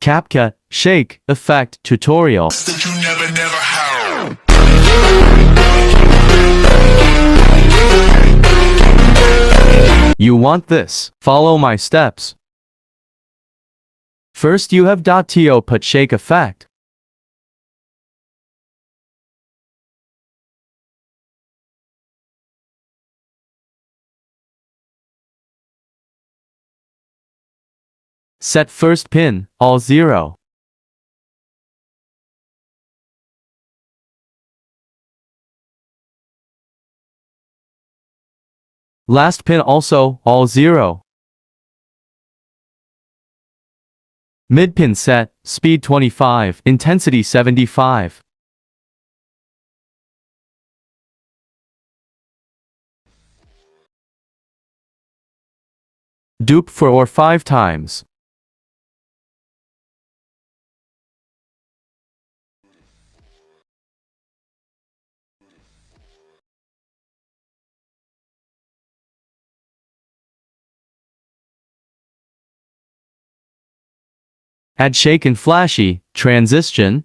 Capcut Shake Effect Tutorial. That you never had. You want this. Follow my steps. First you have .to put shake effect. Set first pin, all 0. Last pin also, all 0. Mid pin set, speed 25, intensity 75. Dupe for or 5 times. Add shake and flashy, transition.